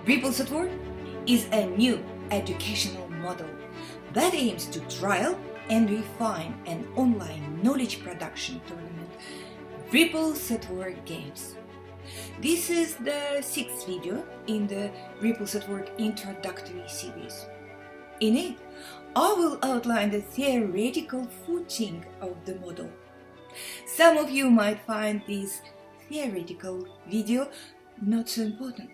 Ripples at Work is a new educational model that aims to trial and refine an online knowledge production tournament, Ripples at Work Games. This is the 6th video in the Ripples at Work introductory series. In it, I will outline the theoretical footing of the model. Some of you might find this theoretical video not so important.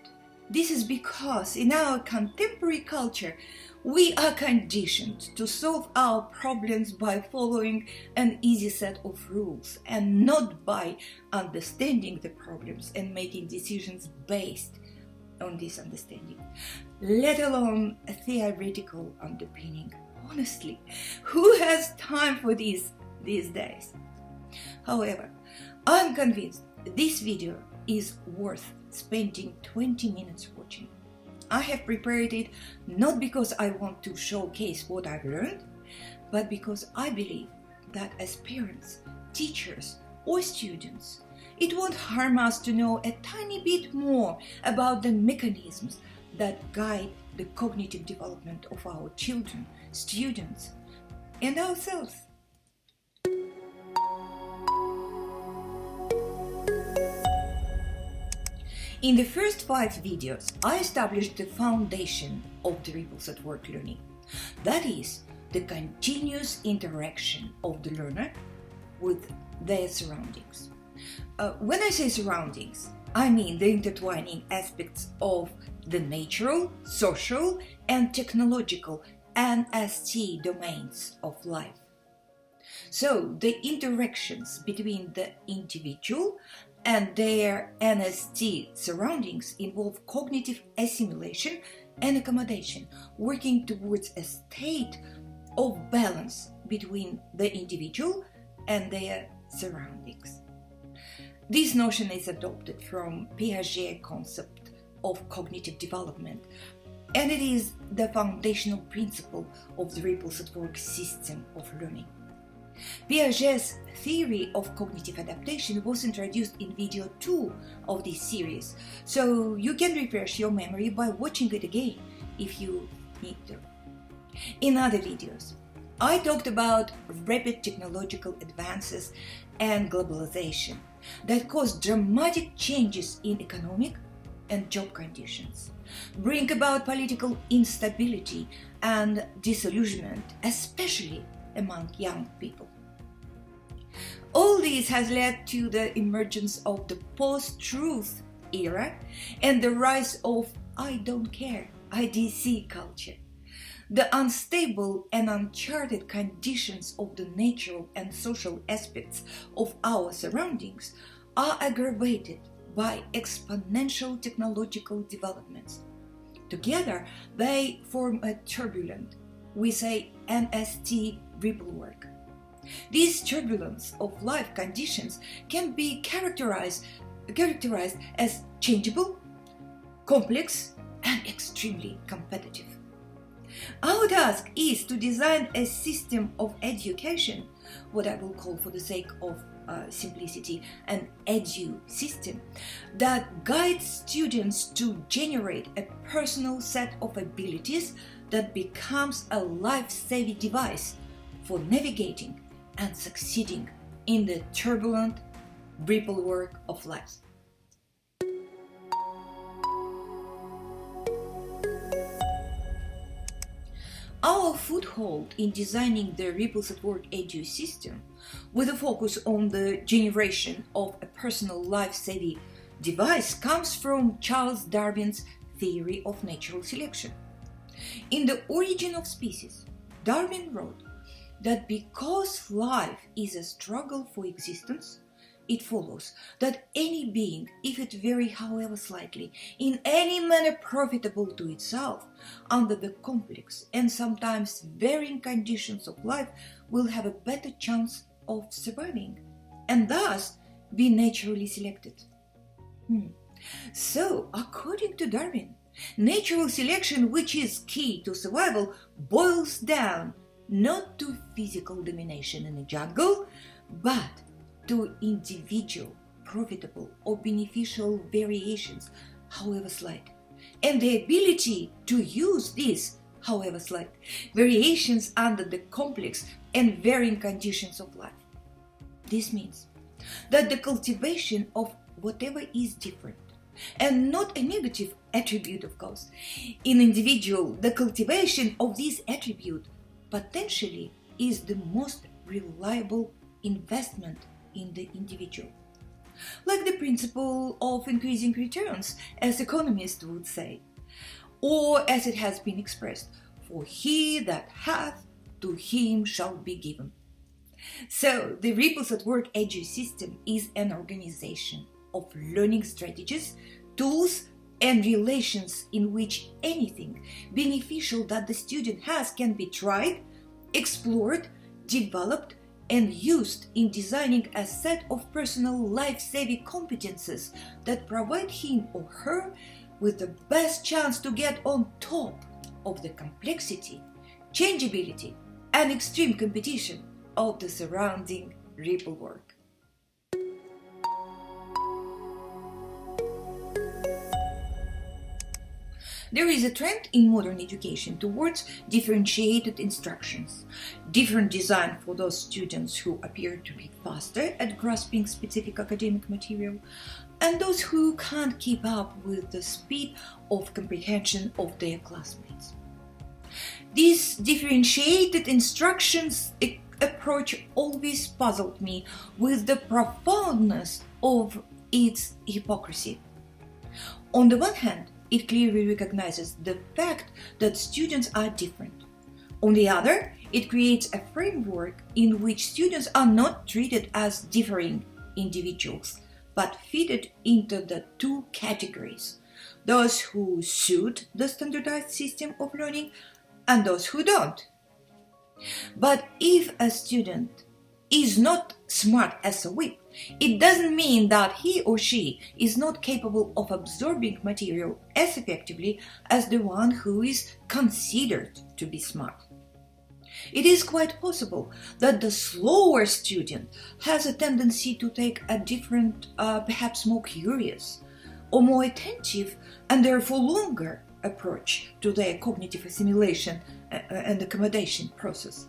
This is because in our contemporary culture, we are conditioned to solve our problems by following an easy set of rules and not by understanding the problems and making decisions based on this understanding, let alone a theoretical underpinning. Honestly, who has time for this these days? However, I'm convinced this video is worth spending 20 minutes watching. I have prepared it not because I want to showcase what I've learned, but because I believe that as parents, teachers, or students, it won't harm us to know a tiny bit more about the mechanisms that guide the cognitive development of our children, students, and ourselves. In the first 5 videos, I established the foundation of the Ripples at Work learning. That is, the continuous interaction of the learner with their surroundings. When I say surroundings, I mean the intertwining aspects of the natural, social, and technological NST domains of life. So, the interactions between the individual and their NST surroundings involve cognitive assimilation and accommodation, working towards a state of balance between the individual and their surroundings. This notion is adopted from Piaget concept of cognitive development, and it is the foundational principle of the Ripples at Work system of learning. Piaget's theory of cognitive adaptation was introduced in video 2 of this series, so you can refresh your memory by watching it again if you need to. In other videos, I talked about rapid technological advances and globalization that cause dramatic changes in economic and job conditions, bring about political instability and disillusionment, especially among young people. All this has led to the emergence of the post-truth era and the rise of I don't care, IDC culture. The unstable and uncharted conditions of the natural and social aspects of our surroundings are aggravated by exponential technological developments. Together, they form a turbulent, we say NST ripple work. This turbulence of life conditions can be characterized as changeable, complex, and extremely competitive. Our task is to design a system of education, what I will call for the sake of simplicity, an edu system, that guides students to generate a personal set of abilities that becomes a life-saving device for navigating and succeeding in the turbulent ripple work of life. Our foothold in designing the Ripples at Work edu system, with a focus on the generation of a personal life-saving device, comes from Charles Darwin's theory of natural selection. In The Origin of Species, Darwin wrote that because life is a struggle for existence, it follows that any being, if it vary however slightly, in any manner profitable to itself, under the complex and sometimes varying conditions of life, will have a better chance of surviving, and thus be naturally selected. So, according to Darwin, natural selection, which is key to survival, boils down not to physical domination in a jungle, but to individual, profitable, or beneficial variations, however slight, and the ability to use these, however slight, variations under the complex and varying conditions of life. This means that the cultivation of whatever is different, and not a negative attribute, of course, in individual, the cultivation of this attribute potentially is the most reliable investment in the individual. Like the principle of increasing returns, as economists would say, or as it has been expressed, for he that hath, to him shall be given. So, the Ripples at Work Edu-system is an organization of learning strategies, tools, and relations in which anything beneficial that the student has can be tried, explored, developed, and used in designing a set of personal life-saving competences that provide him or her with the best chance to get on top of the complexity, changeability, and extreme competition of the surrounding ripple work. There is a trend in modern education towards differentiated instructions, different design for those students who appear to be faster at grasping specific academic material, and those who can't keep up with the speed of comprehension of their classmates. This differentiated instructions approach always puzzled me with the profoundness of its hypocrisy. On the one hand, it clearly recognizes the fact that students are different. On the other, it creates a framework in which students are not treated as differing individuals, but fitted into the two categories: those who suit the standardized system of learning and those who don't. But if a student is not smart as a whip, it doesn't mean that he or she is not capable of absorbing material as effectively as the one who is considered to be smart. It is quite possible that the slower student has a tendency to take a different, perhaps more curious or more attentive and therefore longer approach to their cognitive assimilation and accommodation process.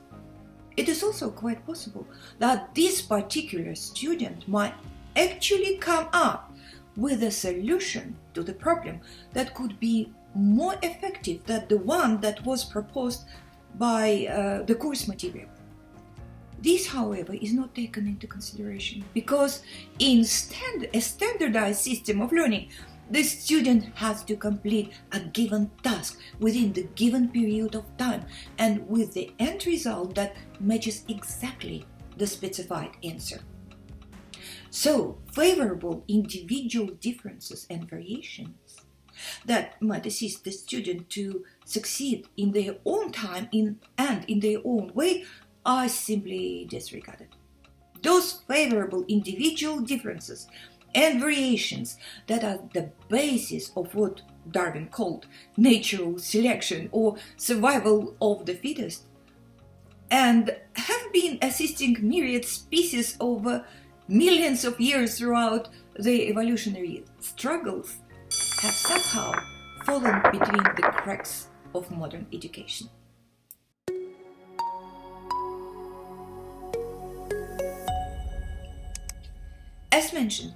It is also quite possible that this particular student might actually come up with a solution to the problem that could be more effective than the one that was proposed by the course material. This, however, is not taken into consideration because in a standardized system of learning, the student has to complete a given task within the given period of time and with the end result that matches exactly the specified answer. So, favorable individual differences and variations that might assist the student to succeed in their own time and in their own way are simply disregarded. Those favorable individual differences and variations that are the basis of what Darwin called natural selection or survival of the fittest, and have been assisting myriad species over millions of years throughout the evolutionary struggles, have somehow fallen between the cracks of modern education. As mentioned,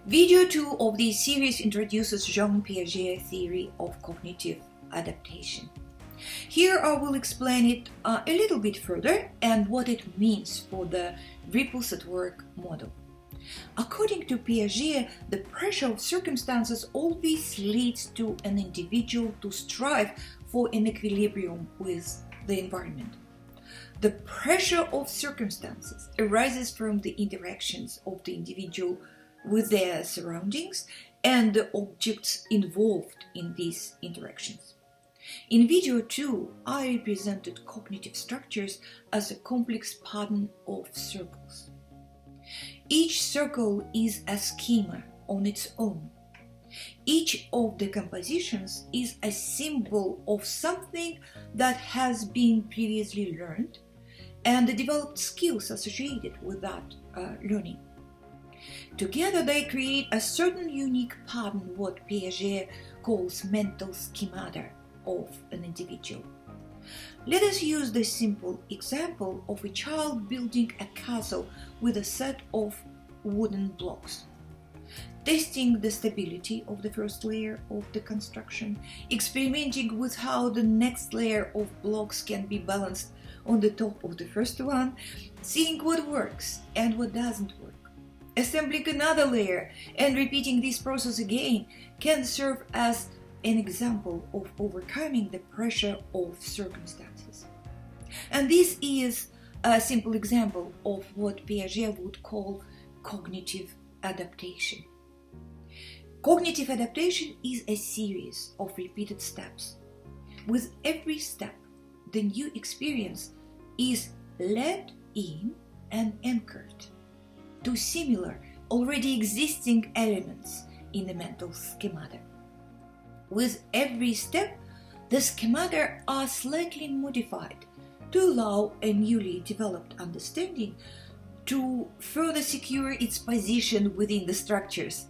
video 2 of this series introduces Jean Piaget's theory of cognitive adaptation. Here I will explain it a little bit further and what it means for the ripples at work model. According to Piaget, the pressure of circumstances always leads to an individual to strive for an equilibrium with the environment. The pressure of circumstances arises from the interactions of the individual with their surroundings and the objects involved in these interactions. In video 2, I represented cognitive structures as a complex pattern of circles. Each circle is a schema on its own. Each of the compositions is a symbol of something that has been previously learned and the developed skills associated with that learning. Together they create a certain unique pattern, what Piaget calls mental schemata of an individual. Let us use the simple example of a child building a castle with a set of wooden blocks, testing the stability of the first layer of the construction, experimenting with how the next layer of blocks can be balanced on the top of the first one, seeing what works and what doesn't work. Assembling another layer and repeating this process again can serve as an example of overcoming the pressure of circumstances. And this is a simple example of what Piaget would call cognitive adaptation. Cognitive adaptation is a series of repeated steps. With every step, the new experience is let in and anchored to similar, already existing elements in the mental schemata. With every step, the schemata are slightly modified to allow a newly developed understanding to further secure its position within the structures.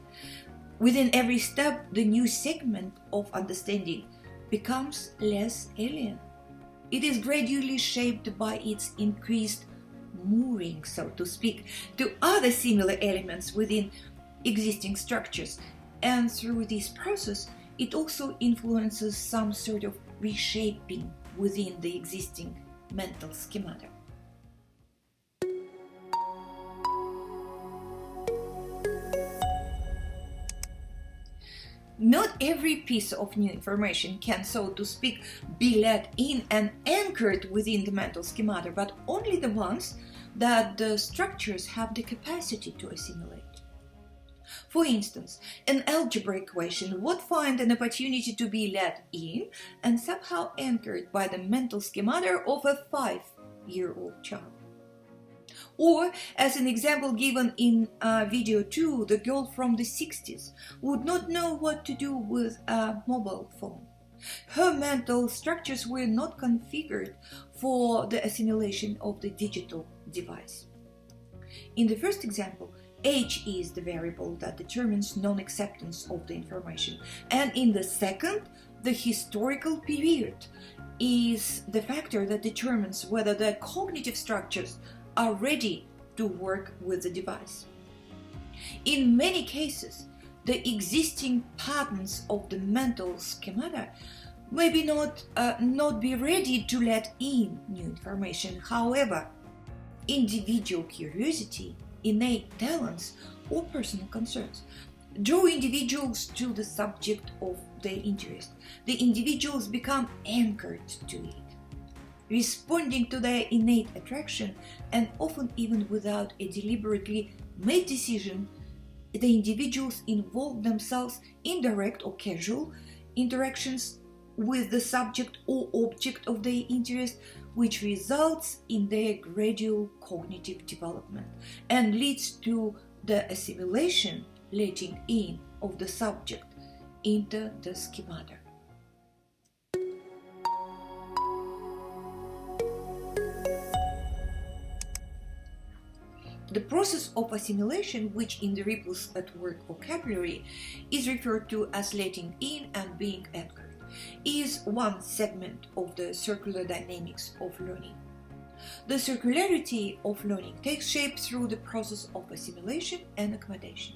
Within every step, the new segment of understanding becomes less alien. It is gradually shaped by its increased mooring, so to speak, to other similar elements within existing structures, and through this process, it also influences some sort of reshaping within the existing mental schemata. Not every piece of new information can, so to speak, be let in and anchored within the mental schemata, but only the ones that the structures have the capacity to assimilate. For instance, an algebra equation would find an opportunity to be let in and somehow anchored by the mental schemata of a 5-year-old child. Or, as an example given in video 2, the girl from the 60s would not know what to do with a mobile phone. Her mental structures were not configured for the assimilation of the digital device. In the first example, age is the variable that determines non-acceptance of the information, and in the second, the historical period is the factor that determines whether the cognitive structures are ready to work with the device. In many cases, the existing patterns of the mental schemata maybe not be ready to let in new information. However, individual curiosity, innate talents, or personal concerns draw individuals to the subject of their interest. The individuals become anchored to it, responding to their innate attraction, and often even without a deliberately made decision, the individuals involve themselves in direct or casual interactions with the subject or object of their interest, which results in their gradual cognitive development and leads to the assimilation, letting in of the subject into the schemata. The process of assimilation, which in the ripples at work vocabulary is referred to as letting in and being anchored, is one segment of the circular dynamics of learning. The circularity of learning takes shape through the process of assimilation and accommodation.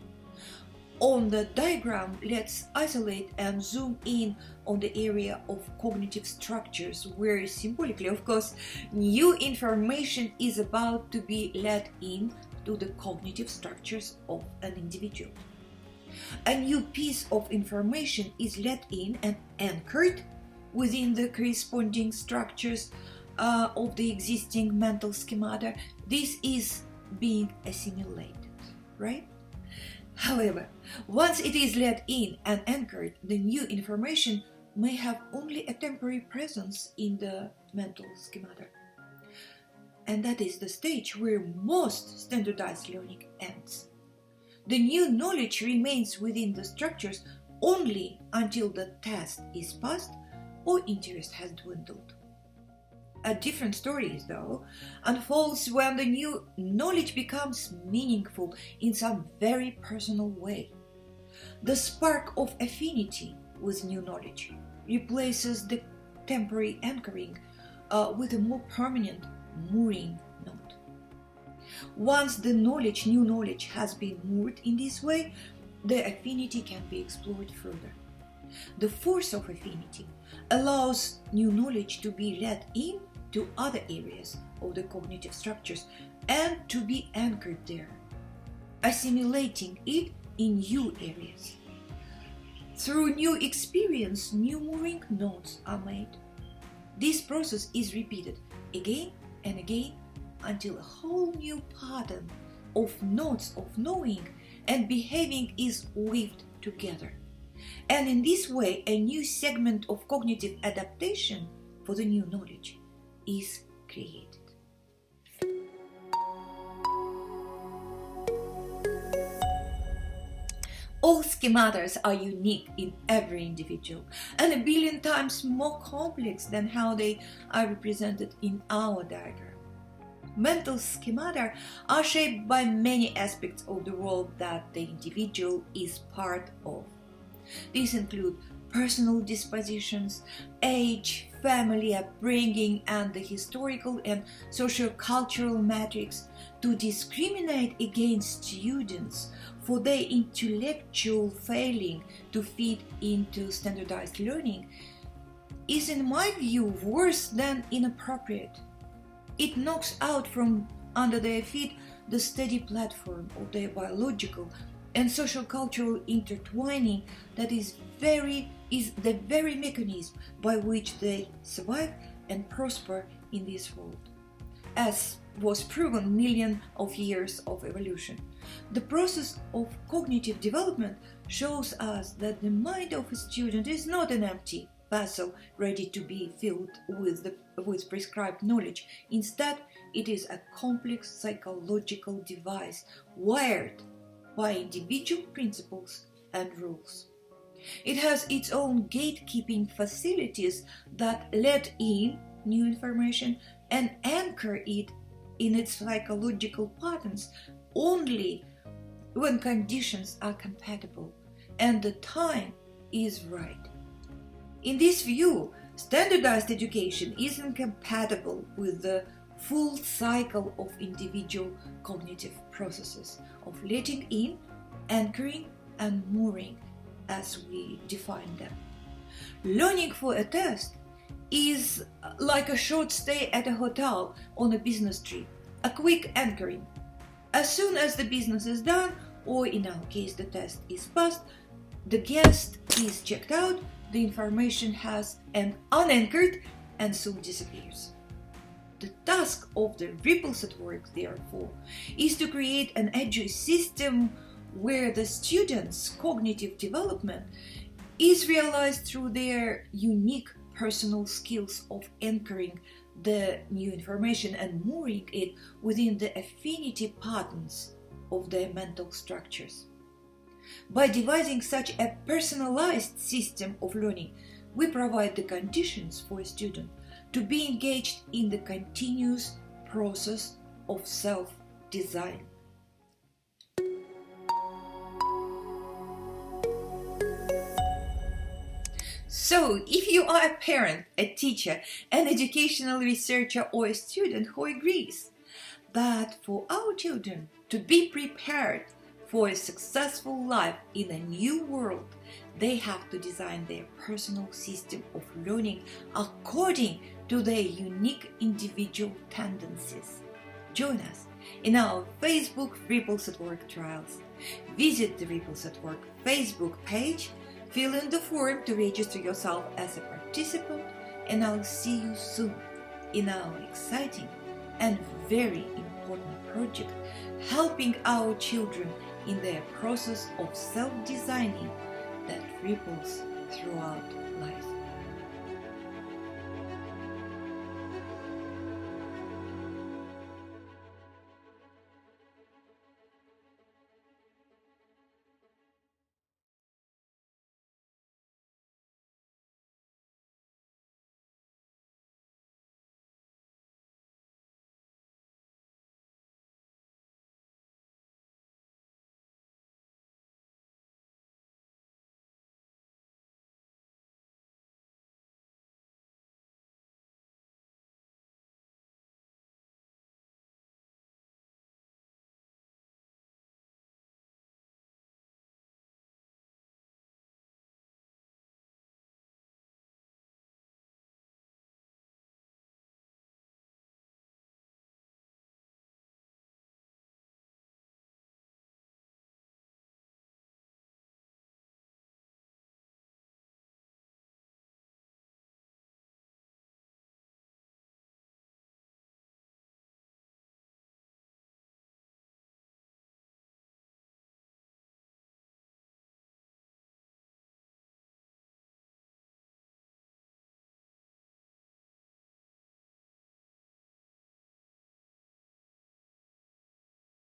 On the diagram, let's isolate and zoom in on the area of cognitive structures where, symbolically, of course, new information is about to be let in to the cognitive structures of an individual. A new piece of information is let in and anchored within the corresponding structures of the existing mental schemata. This is being assimilated, right? However, once it is let in and anchored, the new information may have only a temporary presence in the mental schemata. And that is the stage where most standardized learning ends. The new knowledge remains within the structures only until the test is passed or interest has dwindled. A different story, though, unfolds when the new knowledge becomes meaningful in some very personal way. The spark of affinity with new knowledge replaces the temporary anchoring with a more permanent mooring note. Once the new knowledge has been moored in this way, the affinity can be explored further. The force of affinity allows new knowledge to be read into other areas of the cognitive structures and to be anchored there, assimilating it in new areas. Through new experience, new mooring nodes are made. This process is repeated again and again until a whole new pattern of nodes of knowing and behaving is weaved together. And in this way, a new segment of cognitive adaptation for the new knowledge is created. All schematas are unique in every individual and a billion times more complex than how they are represented in our diagram. Mental schemata are shaped by many aspects of the world that the individual is part of. These include personal dispositions, age, family upbringing, and the historical and socio-cultural matrix. To discriminate against students for their intellectual failing to fit into standardized learning is, in my view, worse than inappropriate. It knocks out from under their feet the steady platform of their biological and social-cultural intertwining that is the very mechanism by which they survive and prosper in this world, as was proven millions of years of evolution. The process of cognitive development shows us that the mind of a student is not an empty vessel ready to be filled with prescribed knowledge. Instead, it is a complex psychological device wired by individual principles and rules. It has its own gatekeeping facilities that let in new information and anchor it in its psychological patterns only when conditions are compatible and the time is right. In this view, standardized education is incompatible with the full cycle of individual cognitive processes of letting in, anchoring, and mooring as we define them. Learning for a test is like a short stay at a hotel on a business trip, a quick anchoring. As soon as the business is done, or in our case the test is passed, the guest is checked out, the information has an unanchored and soon disappears. The task of the ripples at work, therefore, is to create an agile system where the students' cognitive development is realized through their unique personal skills of anchoring the new information and mooring it within the affinity patterns of their mental structures. By devising such a personalized system of learning, we provide the conditions for a student to be engaged in the continuous process of self-design. So, if you are a parent, a teacher, an educational researcher, or a student who agrees that for our children to be prepared for a successful life in a new world, they have to design their personal system of learning according to their unique individual tendencies. Join us in our Facebook Ripples at Work trials. Visit the Ripples at Work Facebook page, fill in the form to register yourself as a participant, and I'll see you soon in our exciting and very important project, helping our children in their process of self-designing that ripples throughout